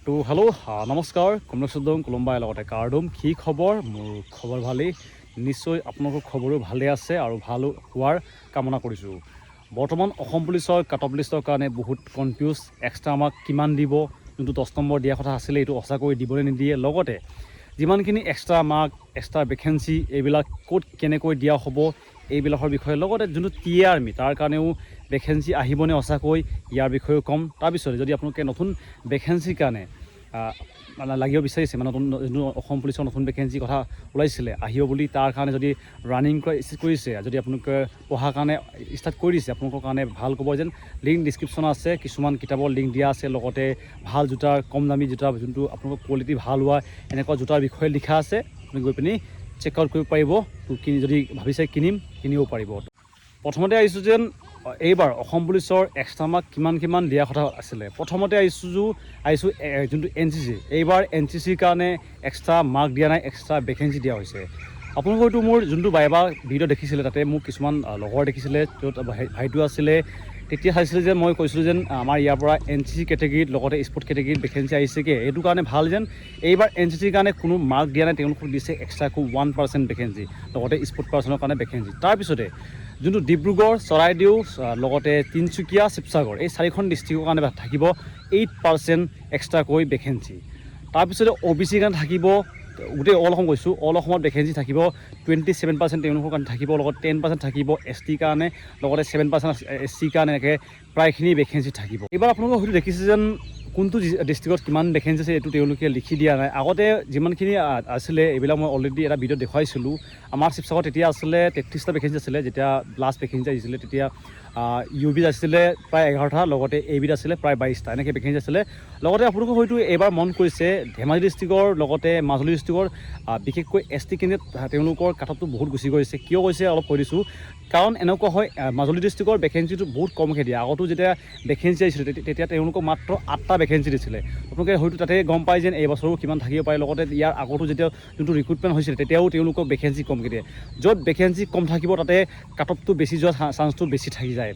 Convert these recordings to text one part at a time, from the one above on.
তো হেল্ল' নমস্কাৰ কমলেশ্বৰদম কোলম্বাই লগতে কাৰ্ডম কি খবৰ মোৰ খবৰ ভালেই নিশ্চয় আপোনালোকৰ খবৰো ভালে আছে আৰু ভাল হোৱাৰ কামনা কৰিছোঁ বৰ্তমান অসম পুলিচৰ কাট অফ লিষ্টৰ কাৰণে বহুত কনফিউজ এক্সট্ৰা আমাক কিমান দিব যোনটো 10 নম্বৰ দিয়া কথা আছিলে এইটো সঁচাকৈ দিবলৈ নিদিয়ে লগতে যিমানখিনি এক্সট্ৰা মাৰ্ক এক্সট্ৰা ভেকেঞ্চি এইবিলাক ক'ত কেনেকৈ দিয়া হ'ব এইবিলাকৰ বিষয়ে লগতে যোনটো টি এ আৰ্মি তাৰ কাৰণেও ভেকেঞ্চি আহিবনে সঁচাকৈ ইয়াৰ বিষয়েও ক'ম তাৰপিছতে যদি আপোনালোকে নতুন ভেকেঞ্চিৰ কাৰণে মানে লাগিব বিচাৰিছে মানে নতুন অসম পুলিচৰ নতুন ভেকেঞ্চিৰ কথা ওলাইছিলে আহিব বুলি তাৰ কাৰণে যদি ৰানিং কৰা ষ্টাৰ্ট কৰিছে যদি আপোনালোকে পঢ়াৰ কাৰণে ষ্টাৰ্ট কৰি দিছে আপোনালোকৰ কাৰণে ভাল ক'ব যেন লিংক ডিছক্ৰিপশ্যন আছে কিছুমান কিতাপৰ লিংক দিয়া আছে লগতে ভাল জোতাৰ কম দামী জোতা যোনটো আপোনালোকৰ কোৱালিটি ভাল হোৱা এনেকুৱা জোতাৰ বিষয়ে লিখা আছে আপুনি গৈ পিনি চেক আউট কৰিব পাৰিব তো কিনি যদি ভাবিছে কিনিব পাৰিব প্ৰথমতে আহিছোঁ যেন এইবাৰ অসম পুলিচৰ এক্সট্ৰা মাৰ্ক কিমান দিয়া কথা আছিলে প্ৰথমতে আহিছোঁ যোনটো NCC এইবাৰ NCCৰ কাৰণে এক্সট্ৰা মাৰ্ক দিয়া নাই এক্সট্ৰা ভেকেঞ্চি দিয়া হৈছে আপোনালোকে হয়তো মোৰ যোনটো বাইবা ভিডিঅ' দেখিছিলে তাতে মোক কিছুমান লগৰ দেখিছিলে য'ত ভাইটো আছিলে তেতিয়া চাইছিলে যে মই কৈছিলোঁ যেন আমাৰ ইয়াৰ পৰা NCC কেটেগৰীত লগতে স্পৰ্ট কেটেগৰীত ভেকেঞ্চি আহিছেগৈ এইটো কাৰণে ভাল যেন এইবাৰ NCCৰ কাৰণে কোনো মাৰ্ক দিয়া নাই তেওঁলোকক দিছে এক্সট্ৰাকৈ 1% ভেকেঞ্চি লগতে স্পৰ্ট পাৰ্চনৰ কাৰণে ভেকেঞ্চি তাৰপিছতে যোনটো ডিব্ৰুগড় চৰাইদেউ লগতে তিনিচুকীয়া শিৱসাগৰ এই 4খন ডিষ্ট্ৰিক্টৰ কাৰণে থাকিব 8% এক্সট্ৰাকৈ ভেকেঞ্চি তাৰপিছতে OBCৰ কাৰণে থাকিব গোটেই অল অসম কৈছোঁ অল অসমত ভেকেঞ্চি থাকিব 27% তেওঁলোকৰ কাৰণে থাকিব লগত 10% থাকিব STৰ কাৰণে লগতে 7% SCৰ কাৰণে এনেকৈ প্ৰায়খিনি ভেকেঞ্চি থাকিব এইবাৰ আপোনালোকে হয়তো দেখিছে যেন কোনটো ডিষ্ট্ৰিক্টত কিমান ভেকেঞ্চি আছে এইটো তেওঁলোকে লিখি দিয়া নাই আগতে যিমানখিনি আছিলে এইবিলাক মই অলৰেডি এটা ভিডিঅ'ত দেখুৱাইছিলোঁ আমাৰ শিৱসাগৰত তেতিয়া আছিলে 33টা ভেকেঞ্চি আছিলে যেতিয়া লাষ্ট ভেকেঞ্চি আহিছিলে তেতিয়া UBত আছিলে প্ৰায় 11টা লগতে ABত আছিলে প্ৰায় 22টা এনেকৈ ভেকেঞ্চি আছিলে লগতে আপোনালোকে হয়তো এইবাৰ মন কৰিছে ধেমাজি ডিষ্ট্ৰিক্টৰ লগতে মাজুলী ডিষ্ট্ৰিক্টৰ বিশেষকৈ ST কেণ্ডিডেট তেওঁলোকৰ কাটঅফটো বহুত গুচি গৈছে কিয় গৈছে অলপ কৈ দিছোঁ কাৰণ এনেকুৱা হয় মাজুলী ডিষ্ট্ৰিক্টৰ ভেকেঞ্চিটো বহুত কমকৈ দিয়ে আগতো যেতিয়া ভেকেঞ্চি আহিছিলে তেতিয়া তেওঁলোকক মাত্ৰ 8টা ভেকেঞ্চি দিছিলে আপোনালোকে হয়তো তাতে গম পায় যেন এই বছৰো কিমান থাকিব পাৰে লগতে ইয়াৰ আগতো যেতিয়া যোনটো ৰিক্ৰুটমেণ্ট হৈছিলে তেতিয়াও তেওঁলোকক ভেকেঞ্চি কমকৈ দিয়ে য'ত ভেকেঞ্চি কম থাকিব তাতে কাটঅফটো বেছি যোৱা চান্সটো বেছি থাকি যায়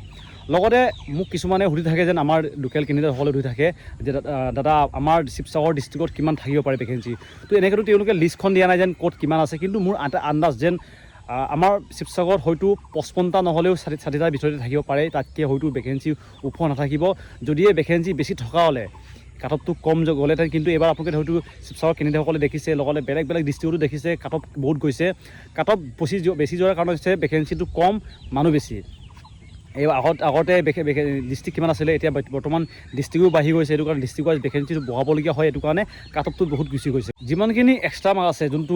লগতে মোক কিছুমানে সুধি থাকে যেন আমাৰ লোকেল কেণ্ডিডেটসকলে সুধি থাকে যে দাদা আমাৰ শিৱসাগৰ ডিষ্ট্ৰিক্টত কিমান থাকিব পাৰে ভেকেঞ্চি তো এনেকৈতো তেওঁলোকে লিষ্টখন দিয়া নাই যেন ক'ত কিমান আছে কিন্তু মোৰ এটা আন্দাজ যেন আমাৰ শিৱসাগৰত হয়তো 55টা নহ'লেও 60টাৰ ভিতৰতে থাকিব পাৰে তাতকৈ হয়তো ভেকেঞ্চি ওপৰ নাথাকিব যদিহে ভেকেঞ্চি বেছি থকা হ'লে কাটঅফটো কম গ'লেহেঁতেন কিন্তু এইবাৰ আপোনালোকে হয়তো শিৱসাগৰ কেণ্ডিডেটসকলে দেখিছে লগতে বেলেগ ডিষ্ট্ৰিক্টতো দেখিছে কাটঅফ বহুত গৈছে কাটঅফ বেছি যোৱাৰ কাৰণ হৈছে ভেকেঞ্চিটো কম মানুহ বেছি এই আগতে ডিষ্ট্ৰিক্ট কিমান আছিলে এতিয়া বৰ্তমান ডিষ্ট্ৰিক্টো বাঢ়ি গৈছে এইটো কাৰণে ডিষ্ট্ৰিক্ট ৱাইজ ভেকেঞ্চিটো বঢ়াবলগীয়া হয় এইটো কাৰণে কাটঅফটো বহুত গুচি গৈছে যিমানখিনি এক্সট্ৰা মাৰ্ক আছে যোনটো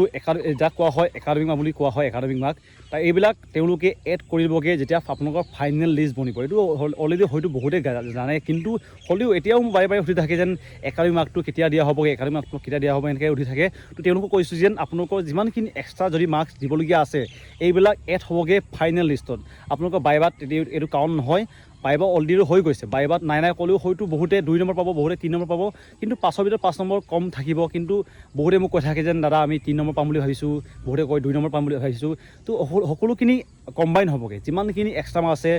যাক কোৱা হয় একাডেমিক মাৰ্ক বুলি কোৱা হয় একাডেমিক মাৰ্ক তাৰ এইবিলাক তেওঁলোকে এড কৰিবগৈ যেতিয়া আপোনালোকৰ ফাইনেল লিষ্ট বনিব এইটো অলৰেডি হয়তো বহুতেই জানে কিন্তু হ'লেও এতিয়াও বাৰে সুধি থাকে যেন একাডেমিক মাৰ্কটো কেতিয়া দিয়া হ'বগৈ একাডেমিক মাৰ্কটো কেতিয়া দিয়া হ'ব এনেকৈ সুধি থাকে তো তেওঁলোকক কৈছোঁ যেন আপোনালোকৰ যিমানখিনি এক্সট্ৰা যদি মাৰ্কছ দিবলগীয়া আছে এইবিলাক এড হ'বগৈ ফাইনেল লিষ্টত আপোনালোকৰ বাইবাত এইটো কাৰণ নহয় বাইবা অলৰেডি হৈ গৈছে বাইবাত নাই ক'লেও হয়তো বহুতে 2 নম্বৰ পাব বহুতে 3 নম্বৰ পাব কিন্তু 5ৰ ভিতৰত 5 নম্বৰ কম থাকিব কিন্তু বহুতে মোক কৈ থাকে যেন দাদা আমি 3 নম্বৰ পাম বুলি ভাবিছোঁ বহুতে কয় 2 নম্বৰ পাম বুলি ভাবিছোঁ তো সকলোখিনি কম্বাইন হ'বগৈ যিমানখিনি এক্সট্ৰা মাৰ্ক আছে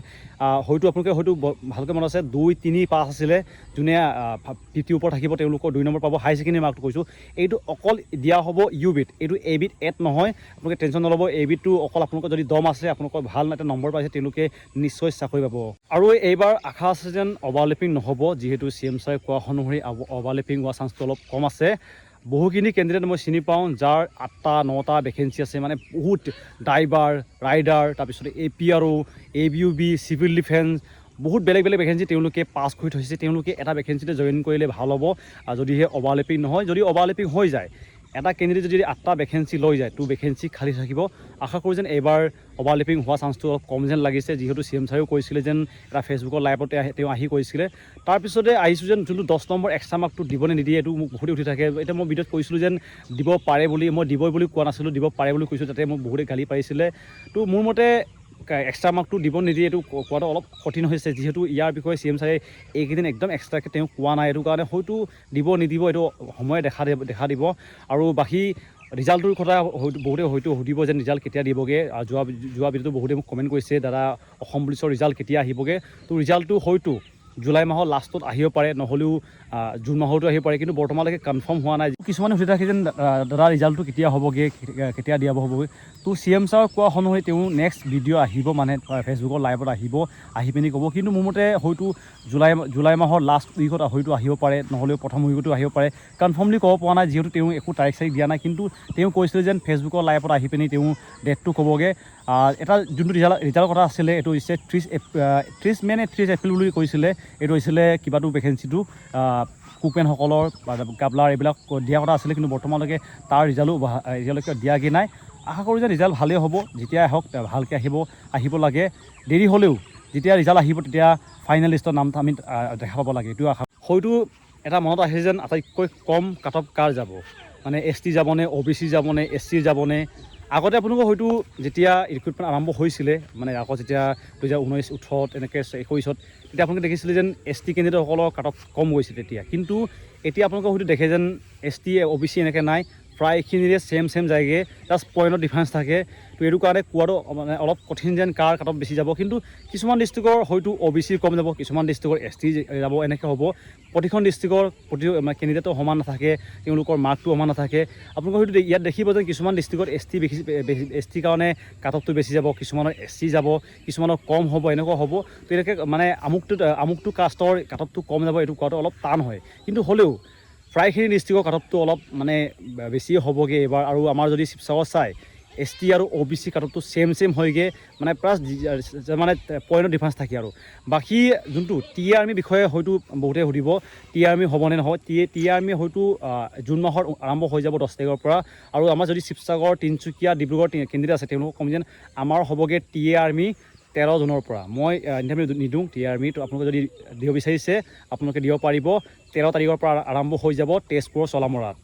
হয়তো আপোনালোকে হয়তো ভালকৈ মনত আছে 2, 3, 5 আছিলে যোনে 50 ওপৰত থাকিব তেওঁলোকৰ 2 নম্বৰ পাব হাই ছেকেণ্ডেৰী মাৰ্কটো কৈছোঁ এইটো অকল দিয়া হ'ব UBত এইটো ABত এড নহয় আপোনালোকে টেনশ্যন নল'ব ABটো অকল আপোনালোকৰ যদি দম আছে আপোনালোকৰ ভাল এটা নম্বৰ পাইছে তেওঁলোকে নিশ্চয় চাকৰি পাব আৰু এইবাৰ আশা আছে যেন অভাৰলেপিং নহ'ব যিহেতু CM ছাৰে কোৱা অনুসৰি অভাৰলেপিং হোৱা চান্সটো অলপ কম আছে বহুখিনি কেণ্ডিডেট মই চিনি পাওঁ যাৰ 8টা 9টা ভেকেঞ্চি আছে মানে বহুত ড্ৰাইভাৰ ৰাইডাৰ তাৰপিছতে APRO ABUB চিভিল ডিফেন্স বহুত বেলেগ ভেকেঞ্চি তেওঁলোকে পাছ কৰি থৈছে তেওঁলোকে এটা ভেকেঞ্চিতে জইন কৰিলে ভাল হ'ব যদিহে অভাৰলেপিং নহয় যদি অভাৰলেপিং হৈ যায় এটা কেণ্ডিডেট যদি 8টা ভেকেঞ্চি লৈ যায় 2 ভেকেঞ্চি খালী থাকিব আশা কৰোঁ যেন এইবাৰ অভাৰলেপিং হোৱা চান্সটো অলপ কম যেন লাগিছে যিহেতু CM ছাৰেও কৈছিলে যেন এটা ফেচবুকৰ লাইভতে তেওঁ আহি কৈছিলে তাৰপিছতে আহিছোঁ যেন যোনটো 10 নম্বৰ এক্সট্ৰা মাৰ্কটো দিবনে নিদিয়ে এইটো মোক বহুতে উঠি থাকে এতিয়া মই ভিডিঅ'ত কৈছিলোঁ যেন দিব পাৰে বুলি মই দিবই বুলি কোৱা নাছিলোঁ দিব পাৰে বুলি কৈছোঁ তাতে মোক বহুতে গালি পাৰিছিলে তো মোৰ মতে এক্সট্ৰা মাৰ্কটো দিব নিদিয়ে এইটো কোৱাটো অলপ কঠিন হৈছে যিহেতু ইয়াৰ বিষয়ে CM ছাৰে এইকেইদিন একদম এক্সট্ৰাকৈ তেওঁ কোৱা নাই এইটো কাৰণে হয়তো দিব নিদিব এইটো সময়ে দেখা দিব আৰু বাকী ৰিজাল্টটোৰ কথা বহুতে হয়তো সুধিব যেন ৰিজাল্ট কেতিয়া দিবগৈ যোৱা ভিডিঅ'টো বহুতে মোক কমেণ্ট কৰিছে দাদা অসম পুলিচৰ ৰিজাল্ট কেতিয়া আহিবগৈ তো ৰিজাল্টটো হয়তো জুলাই মাহৰ লাষ্টত আহিব পাৰে, নহ'লেও জুন মাহতো আহিব পাৰে, কিন্তু বৰ্তমানলৈকে কনফাৰ্ম হোৱা নাই। কিছুমানে সুধি থাকে যেন দাদা ৰিজাল্টটো কেতিয়া হ'বগৈ, কেতিয়া দিয়া হ'বগৈ। তো CM ছাৰ কোৱা অনুসৰি তেওঁ নেক্সট ভিডিঅ' আহিব, মানে ফেচবুকৰ লাইভত আহি পিনি ক'ব। কিন্তু মোৰ মতে হয়তো জুলাই মাহৰ লাষ্ট উইকত হয়তো আহিব পাৰে, নহ'লেও প্ৰথম উইকতো আহিব পাৰে। কনফাৰ্মলি ক'ব পৰা নাই, যিহেতু তেওঁ একো তাৰিখ দিয়া নাই। কিন্তু তেওঁ কৈছিলে যেন ফেচবুকৰ লাইভত আহি পিনি তেওঁ ডেটটো ক'বগৈ। এটা যোনটো ৰিজাল্টৰ কথা আছিলে, এইটো হৈছে 30 মে' নে 30 এপ্ৰিল বুলি কৈছিলে। এইটো হৈছিলে কিবাটো ভেকেঞ্চিটো কুকমেনসকলৰ গাবলাৰ এইবিলাক দিয়া কথা আছিলে, কিন্তু বৰ্তমানলৈকে তাৰ ৰিজাল্টো এতিয়ালৈকে দিয়াগৈ নাই। আশা কৰোঁ যে ৰিজাল্ট ভালেই হ'ব, যেতিয়া আহক ভালকৈ আহিব লাগে। দেৰি হ'লেও যেতিয়া ৰিজাল্ট আহিব তেতিয়া ফাইনেল লিষ্টৰ নামটো আমি দেখা পাব লাগে, এইটো আশা। হয়তো এটা মনত আহে যেন আটাইতকৈ কম কাট অফ কাৰ যাব, মানে ST যাবনে, OBC যাবনে, SC যাবনে। আগতে আপোনালোকৰ হয়তো যেতিয়া ৰিক্ৰুটমেণ্ট আৰম্ভ হৈছিলে, মানে আকৌ যেতিয়া 2019, 2018 এনেকৈ 21, তেতিয়া আপোনালোকে দেখিছিলে যেন ST কেণ্ডিডেটসকলৰ কাট অফ কম গৈছিল তেতিয়া। কিন্তু এতিয়া আপোনালোকে হয়তো দেখে যেন ST, OBC এনেকৈ নাই, প্ৰায়খিনিৰে ছেম যায়গৈ, জাষ্ট পইণ্টৰ ডিফাৰেঞ্চ থাকে। তো এইটো কাৰণে কোৱাটো মানে অলপ কঠিন যেন কাৰ কাট অফ বেছি যাব। কিন্তু কিছুমান ডিষ্ট্ৰিক্টৰ হয়তো OBC কম যাব, কিছুমান ডিষ্ট্ৰিক্টৰ ST যাব, এনেকৈ হ'ব। প্ৰতিখন ডিষ্ট্ৰিক্টৰ কেণ্ডিডেটৰ সমান নাথাকে, তেওঁলোকৰ মাৰ্কটো সমান নাথাকে। আপোনালোকে হয়তো ইয়াত দেখিব যে কিছুমান ডিষ্ট্ৰিক্টত ST কাৰণে কাট অফটো বেছি যাব, কিছুমানৰ SC যাব, কিছুমানৰ কম হ'ব, এনেকুৱা হ'ব। তো এনেকৈ মানে আমুকটো কাষ্টৰ কাট অফটো কম যাব, এইটো কোৱাটো অলপ টান হয়। কিন্তু হ'লেও প্ৰায়খিনি ডিষ্ট্ৰিক্টৰ কাট অফটো অলপ মানে বেছিয়ে হ'বগৈ এইবাৰ। আৰু আমাৰ যদি শিৱসাগৰ চাই ST আৰু OBC কাট অফটো ছেম হয়গৈ, মানে প্লাছ মানে পইণ্টৰ ডিফাৰেঞ্চ থাকে। আৰু বাকী যোনটো TRMৰ বিষয়ে হয়তো বহুতে সুধিব, TRM হ'বনে নহয়। TRM হয়তো জুন মাহৰ আৰম্ভ হৈ যাব 10 তাৰিখৰ পৰা। আৰু আমাৰ যদি শিৱসাগৰ, তিনিচুকীয়া, ডিব্ৰুগড় কেণ্ডিডেট আছে, তেওঁলোকক কম যেন আমাৰ হ'বগৈ TRM 13 জুনৰ পৰা। মই ইণ্টাৰভিউ নিদিওঁ TRM, তো আপোনালোকে যদি দিব বিচাৰিছে আপোনালোকে দিব পাৰিব। 13 তাৰিখৰ পৰা আৰম্ভ হৈ যাব তেজপুৰৰ চলামৰাত।